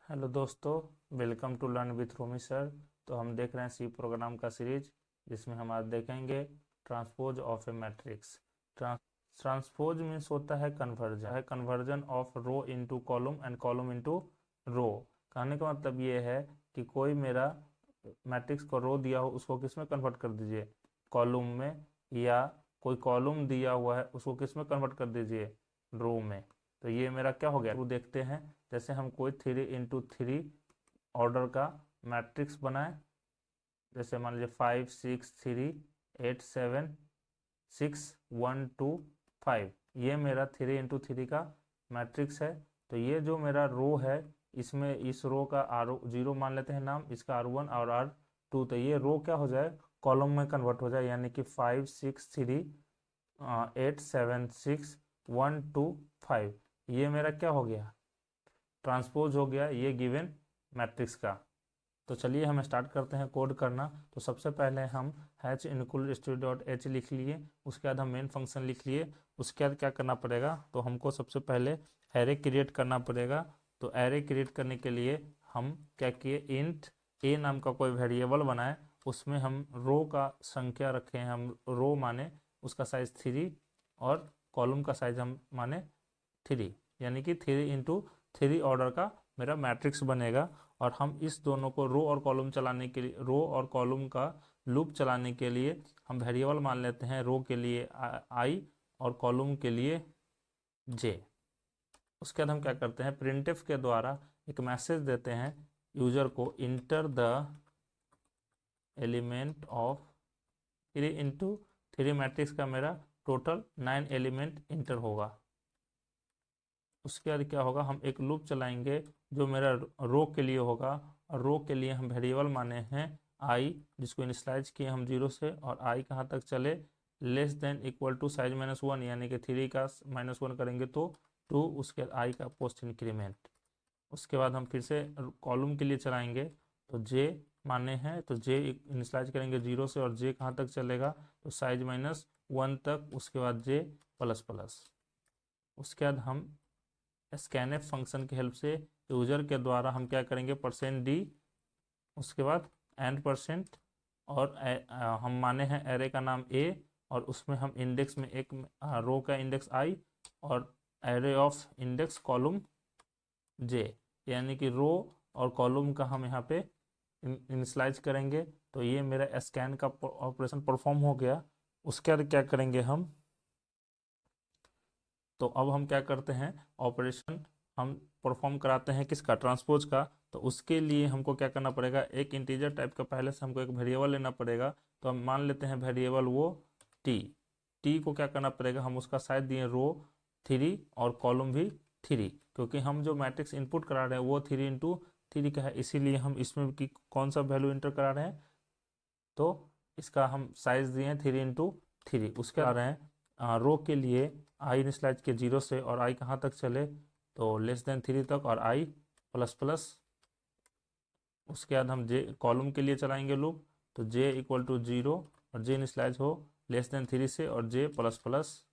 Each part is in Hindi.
हेलो दोस्तों, welcome to learn with Romi sir. तो हम देख रहे हैं सी प्रोग्राम का सीरीज, जिसमें हम आज देखेंगे transpose of a matrix. Transpose means होता है conversion of row into column and column into row. कहने का मतलब ये है कि कोई मेरा मैट्रिक्स को रो दिया हो उसको किस में कन्वर्ट कर दीजिए, कॉलम में, या कोई कॉलम दिया हुआ है उसको किस में कन्वर्ट कर दीजिए, रो में। तो ये मेरा क्या हो गया, वो देखते हैं। जैसे हम कोई 3x3 ऑर्डर का मैट्रिक्स बनाए, जैसे मान लीजिए 5 6 3 8 7 6 1 2 5, ये मेरा 3x3 का मैट्रिक्स है। तो ये जो मेरा रो है, इसमें इस रो का R0 मान लेते हैं नाम, इसका R1 और R2। तो ये रो क्या हो जाए, कॉलम में कन्वर्ट हो जाए, यानी कि 5 6 3 8 7 6 1 2 5, ये मेरा क्या हो गया, ट्रांसपोज हो गया ये गिवन मैट्रिक्स का। तो चलिए हम स्टार्ट करते हैं कोड करना। तो सबसे पहले हम hatch include student dot H लिख लिए, उसके बाद हम मेन फंक्शन लिख लिए। उसके बाद क्या करना पड़ेगा, तो हमको सबसे पहले एरे क्रिएट करना पड़ेगा। तो एरे क्रिएट करने के लिए हम क्या किए, इंट ए नाम का कोई वेरिएबल बनाए, उसमें हम रो का संख्या रखे हैं। हम रो माने उसका साइज 3 और कॉलम का साइज हम माने 3, यानी कि 3x3 ऑर्डर का मेरा मैट्रिक्स बनेगा। और हम इस दोनों को रो और कॉलम चलाने के लिए, रो और कॉलम का लूप चलाने के लिए हम वेरिएबल मान लेते हैं, रो के लिए i और कॉलम के लिए j। उसके बाद हम क्या करते हैं, प्रिंटफ के द्वारा एक मैसेज देते हैं यूजर को, enter the element of 3x3 matrix का मेरा टोटल 9 एलिमेंट इंटर होगा। उसके बाद क्या होगा, हम एक लूप चलाएंगे जो मेरा रो के लिए होगा, और रो के लिए हम वेरिएबल माने हैं i, जिसको इनिशियलाइज किए हम 0 से, और i कहाँ तक चले, less than equal to size -1, यानी कि 3 का -1 करेंगे तो 2, उसके बाद i का पोस्ट इंक्रीमेंट। उसके बाद हम फिर से कॉलम के लिए चलाएंगे, तो j माने हैं, तो j इनिशियलाइज करेंगे 0 से, और j कहाँ तक चलेगा, तो साइज -1 तक, उसके बाद j प्लस प्लस। उसके बाद हम स्कैनफ फंक्शन की हेल्प से यूजर के द्वारा हम क्या करेंगे, %d, उसके बाद %, और हम माने हैं एरे का नाम a, और उसमें हम इंडेक्स में एक रो का इंडेक्स i और array of index column j, यानी कि रो और कॉलम का हम यहाँ पे इनिशियलाइज करेंगे। तो ये मेरा स्कैन का ऑपरेशन परफॉर्म हो गया। उसके बाद क्या करेंगे हम, तो अब हम क्या करते हैं, ऑपरेशन हम परफॉर्म कराते हैं किसका, ट्रांसपोज का। तो उसके लिए हमको क्या करना पड़ेगा, एक इंटीजर टाइप का पहले से हमको एक वेरिएबल लेना पड़ेगा। तो हम मान लेते हैं वेरिएबल वो टी को क्या करना पड़ेगा, हम उसका साइज दिए रो 3 और कॉलम भी 3, क्योंकि हम जो मैट्रिक्स इनपुट करा रहे हैं वो 3x3 का है, इसीलिए हम इसमें की कौन सा वैल्यू इंटर करा रहे हैं, तो इसका हम साइज दिए हैं 3x3। उसके आ रहे हैं रो के लिए आई इनिशियलाइज के 0 से, और आई कहाँ तक चले, तो लेस देन 3 तक, और आई प्लस प्लस। उसके बाद हम जे कॉलम के लिए चलाएंगे लूप, तो जे इक्वल टू 0 और जे इनिशियलाइज हो लेस देन 3 से, और जे प्लस प्लस,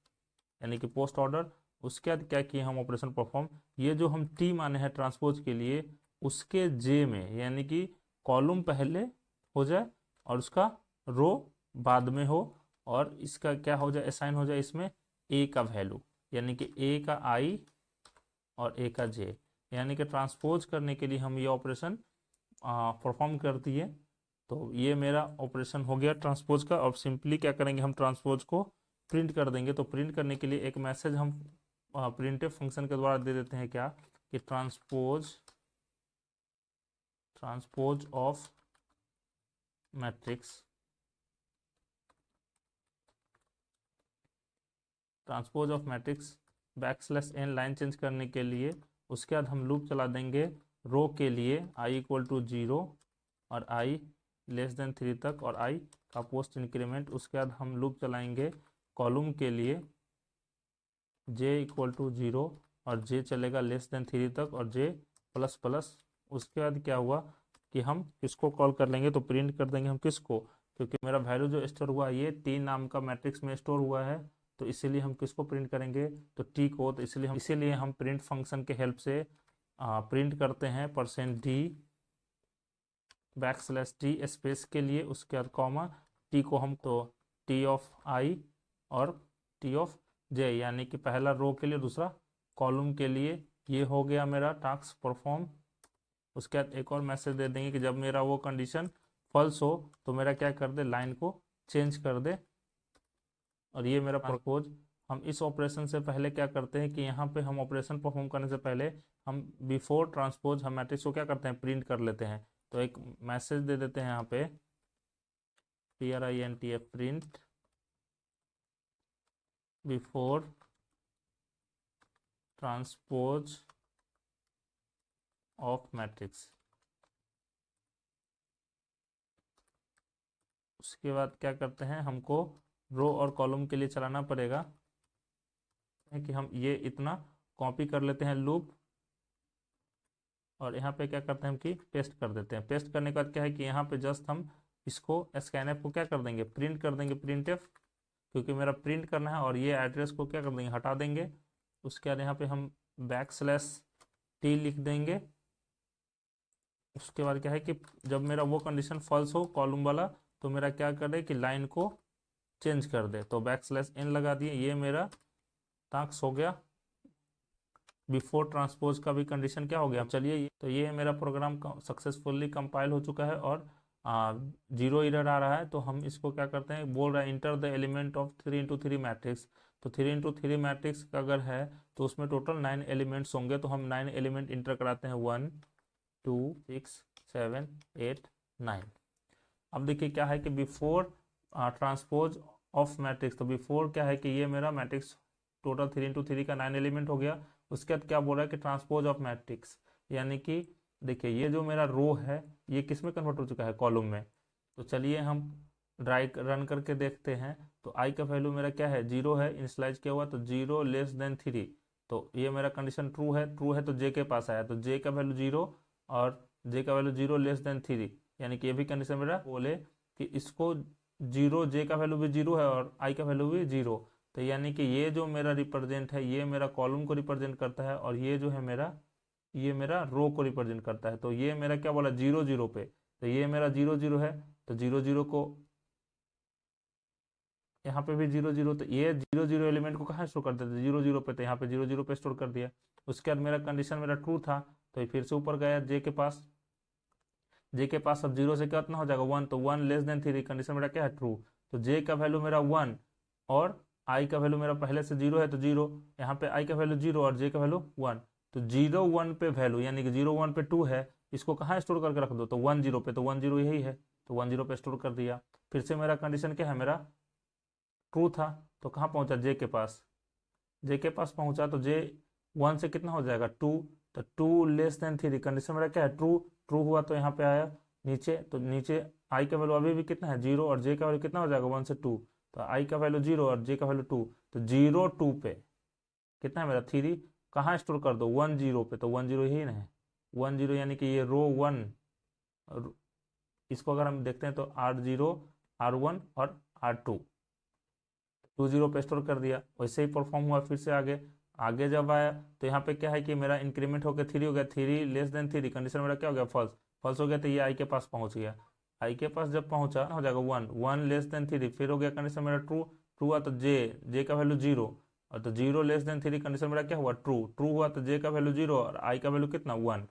यानी कि पोस्ट ऑर्डर। उसके बाद क्या किए हम, ऑपरेशन परफॉर्म, ये जो हम टी माने हैं ट्रांसपोज के लिए, उसके जे में, यानी कि कॉलम पहले हो जाए और उसका रो बाद में हो, और इसका क्या हो जाए, असाइन हो जाए इसमें ए का वैल्यू, यानी कि ए का आई और ए का जे, यानी कि ट्रांसपोज करने के लिए हम ये ऑपरेशन परफॉर्म कर दिए। तो ये मेरा ऑपरेशन हो गया ट्रांसपोज का। और सिंपली क्या करेंगे, हम ट्रांसपोज को प्रिंट कर देंगे। तो प्रिंट करने के लिए एक मैसेज हम प्रिंटफ फंक्शन के द्वारा दे देते हैं, क्या कि transpose of matrix, transpose of matrix \n line change करने के लिए। उसके बाद हम लूप चला देंगे रो के लिए i इक्वल टू 0 और i लेस देन 3 तक, और i का पोस्ट इंक्रीमेंट। उसके बाद हम लूप चलाएंगे कॉलम के लिए j इक्वल टू 0 और j चलेगा लेस देन 3 तक, और j प्लस प्लस। उसके बाद क्या हुआ कि हम इसको कॉल कर लेंगे, तो प्रिंट कर देंगे हम किसको, क्योंकि मेरा वैल्यू जो स्टोर हुआ ये 3 नाम का मैट्रिक्स में स्टोर हुआ है, तो इसीलिए हम किसको प्रिंट करेंगे, तो टी को। तो इसीलिए हम प्रिंट फंक्शन के हेल्प से प्रिंट करते हैं %d \t स्पेस के लिए, उसके बाद कॉमा टी को हम तो टी ऑफ आई और टी ऑफ जे, यानी कि पहला रो के लिए दूसरा कॉलम के लिए। ये हो गया मेरा टास्क परफॉर्म। उसके बाद एक और मैसेज दे देंगे कि जब मेरा वो कंडीशन फॉल्स हो तो मेरा क्या कर दे, लाइन को चेंज कर दे। और ये मेरा प्रपोज। हम इस ऑपरेशन से पहले क्या करते हैं कि यहाँ पे हम ऑपरेशन परफॉर्म करने से पहले हम बिफोर ट्रांसपोज हम मैट्रिक्स को क्या करते हैं, प्रिंट कर लेते हैं। तो एक मैसेज दे देते हैं यहाँ पे printf print before transpose of matrix. उसके बाद क्या करते हैं, हमको रो और कॉलम के लिए चलाना पड़ेगा कि हम ये इतना कॉपी कर लेते हैं लूप, और यहाँ पे क्या करते हैं हम कि पेस्ट कर देते हैं। पेस्ट करने के बाद क्या है कि यहाँ पे जस्ट हम इसको स्कैनएफ को क्या कर देंगे, प्रिंट कर देंगे प्रिंटएफ, क्योंकि मेरा प्रिंट करना है। और ये एड्रेस को क्या कर देंगे, हटा देंगे। उसके बाद यहाँ पे हम \t लिख देंगे। उसके बाद क्या है कि जब मेरा वो कंडीशन फॉल्स हो कॉलम वाला, तो मेरा क्या करे कि लाइन को चेंज कर दे। तो \n लगा दिए। ये मेरा टास्क हो गया। बिफोर ट्रांसपोज का भी कंडीशन क्या हो गया। चलिए, तो ये मेरा प्रोग्राम सक्सेसफुली कंपाइल हो चुका है और 0 एरर आ रहा है। तो हम इसको क्या करते हैं, बोल रहा है enter the element of 3x3 matrix. तो 3x3 मैट्रिक्स का अगर है तो उसमें टोटल 9 एलिमेंट्स होंगे। तो हम 9 एलिमेंट इंटर कराते हैं, 1 2 6 7 8 9। अब देखिए क्या है कि बिफोर ट्रांसपोज ऑफ मैट्रिक्स, तो बिफोर क्या है कि ये मेरा मैट्रिक्स टोटल 3x3 का 9 एलिमेंट हो गया। उसके बाद क्या बोल रहा है कि ट्रांसपोज ऑफ मैट्रिक्स, यानी कि देखिए ये जो मेरा रो है ये किस में कन्वर्ट हो चुका है, कॉलम में। तो चलिए हम ड्राई रन करके देखते हैं। तो आई का वैल्यू मेरा क्या है, 0 है, इनिशियलाइज किया हुआ। तो 0 < 3, तो ये मेरा कंडीशन ट्रू है। ट्रू है तो जे के पास आया, तो जे का वैल्यू 0 और जे का वैल्यू 0 < 3, यानी कि ये भी कंडीशन मेरा बोले कि इसको 0, जे का वैल्यू भी 0 है और आई का वैल्यू भी 0। तो यानी कि ये जो मेरा रिप्रेजेंट है ये मेरा कॉलम को रिप्रेजेंट करता है, और ये जो है मेरा, ये मेरा रो को रिप्रेजेंट करता है। तो ये मेरा क्या बोला, 0 0 पे। तो ये मेरा 0 0 है, तो 0 0 को यहाँ पे भी 0 0, तो ये 0 0 एलिमेंट को कहाँ स्टोर कर देते, 0 0 पे। तो यहाँ पे 0 0 पे स्टोर कर दिया। उसके बाद मेरा कंडीशन मेरा ट्रू था, तो फिर से ऊपर गया जे के पास। जे के पास अब 0 से कितना हो जाएगा, 1। तो 1 < 3, कंडीशन मेरा क्या है, ट्रू। तो जे का वैल्यू मेरा 1 और आई का वैल्यू मेरा पहले से 0 है, तो 0। यहाँ पे आई का वैल्यू 0 और जे का वैल्यू 1। तो 0 1 पे वैल्यू, यानी कि 0 1 पे 2 है, इसको कहाँ स्टोर करके रख दो, तो 1 0 पे। तो 1 0 यही है, तो 1 0 पे स्टोर कर दिया। फिर से मेरा कंडीशन क्या है, मेरा ट्रू था। तो कहाँ पहुंचा, जे के पास। जे के पास पहुंचा तो जे 1 से कितना हो जाएगा, 2। तो 2 < 3, कंडीशन मेरा क्या है, ट्रू। ट्रू हुआ तो यहाँ पे आया नीचे। तो नीचे आई का वैल्यू अभी भी कितना है, 0, और जे का वैल्यू कितना हो जाएगा, 1 से 2। तो आई का वैल्यू 0 और जे का वैल्यू 2। तो 0 2 पे कितना है मेरा, 3। कहाँ स्टोर कर दो, 1 0 पे। तो 1 0 यही ना है, 1 0, यानी कि ये रो 1। इसको अगर हम देखते हैं तो R0 R1 और R2, 2 0 पे स्टोर कर दिया। वैसे ही परफॉर्म हुआ। फिर से आगे आगे जब आया तो यहाँ पे क्या है कि मेरा इंक्रीमेंट होकर 3 हो गया, 3 < 3, कंडीशन मेरा क्या हो गया, फॉल्स। फॉल्स हो गया तो ये आई के पास पहुंच गया। आई के पास जब पहुंचा हो जाएगा 1 1 < 3, फिर हो गया कंडीशन मेरा ट्रू। ट्रू हुआ तो जे का वैल्यू 0, और तो 0 < 3, कंडीशन मेरा क्या हुआ, ट्रू। ट्रू हुआ तो जे का वैल्यू 0 और आई का वैल्यू कितना, 1।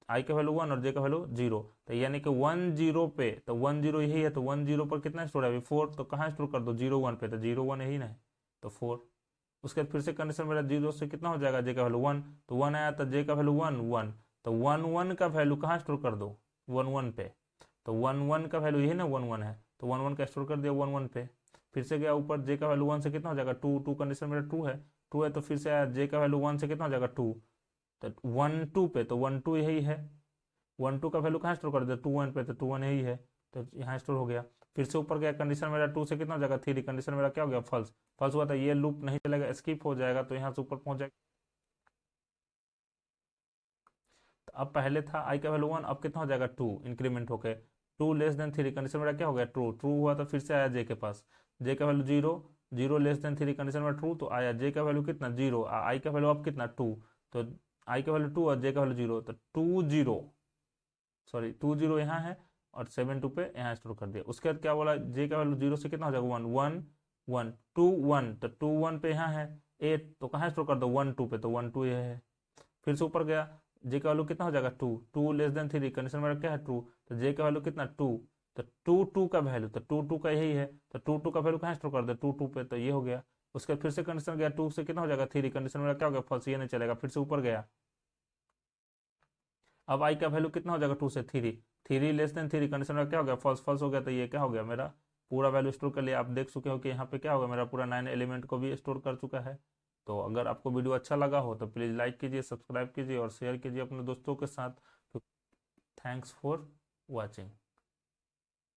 आई का वैल्यू 1 और जे का वैल्यू 0। तो यानी कि 1 0 पे, तो 1 0 यही है। तो 1 0 पर कितना स्टोर है अभी, 4। तो कहाँ स्टोर कर दो, 0 1 पे। तो 0 1 यही ना है, तो 4। उसके बाद फिर से कंडीशन मेरा 0 से कितना हो जाएगा, जे का वैल्यू 1। तो 1 आया तो जे का वैल्यू 1 1। तो 1 1 का वैल्यू कहाँ स्टोर कर दो, 1 1 पे। तो 1 1 का वैल्यू यही ना, 1 1 है। तो 1 1 का स्टोर कर दिया 1 1 पे। फिर से गया ऊपर, जे का वैल्यू 1 से कितना हो जाएगा, 2 2, कंडीशन मेरा ट्रू है। ट्रू है तो फिर से आया, जे का वैल्यू 1 से कितना हो जाएगा, 2। तो 1 2 पे, तो 1 2 यही है। 1 2 का वैल्यू कहाँ स्टोर कर दिया, 2 1 पे। तो 2 1 यही है, तो यहाँ स्टोर हो गया। फिर से ऊपर गया, कंडीशन मेरा 2 से कितना हो जाएगा, 3। कंडीशन मेरा क्या हो गया, फॉल्स। फॉल्स हुआ था, ये लूप नहीं चलेगा, स्किप हो जाएगा। तो यहाँ से ऊपर पहुंच जाएगा। तो अब पहले था आई का वैल्यू 1, अब कितना हो जाएगा, 2 इंक्रीमेंट होकर 2 < 3, कंडीशन मेरा क्या हो गया, ट्रू। ट्रू हुआ तो फिर से आया जे के पास। जे का वैल्यू 0 0 < 3, कंडीशन मेरा ट्रू। तो आया जे का वैल्यू कितना, 0, आई का वैल्यू अब कितना, 2। तो आई का वैल्यू 2 और जे का वैल्यू 0, तो 2 0 यहाँ है और 7 2 पे यहाँ स्टोर कर दिया। उसके बाद क्या बोला, जे का वैल्यू 0 से कितना हो जाएगा 1 1 1 2 1, तो 2 1 पे यहाँ है 8, तो कहाँ स्टोर कर दो 1 2 पे, तो 1 2 ये है। फिर से ऊपर गया, जे का वैल्यू कितना हो जाएगा 2 2 लेस देन 3, कंडीशन मेरा क्या है ट्रू, तो जे का वैल्यू कितना 2, तो 2 2 का वैल्यू, तो 2 2 का यही है, तो 2 2 का वैल्यू कहाँ स्टोर कर दे 2 2 पे, तो ये हो गया। उसके बाद फिर से कंडीशन गया 2 से कितना हो जाएगा 3, कंडीशन मेरा क्या हो गया फॉल्स, ये नहीं चलेगा। फिर से ऊपर गया, अब आई का वैल्यू कितना हो जाएगा 2 से 3, 3 लेस देन 3, कंडीशन मेरा क्या हो गया फॉल्स, फॉल्स हो गया, तो ये क्या हो गया मेरा पूरा वैल्यू स्टोर कर लिया। आप देख चुके हो कि यहाँ पे क्या होगा, मेरा पूरा 9 एलिमेंट को भी स्टोर कर चुका है। तो अगर आपको वीडियो अच्छा लगा हो तो प्लीज़ लाइक कीजिए, सब्सक्राइब कीजिए और शेयर कीजिए अपने दोस्तों के साथ। Thanks for watching.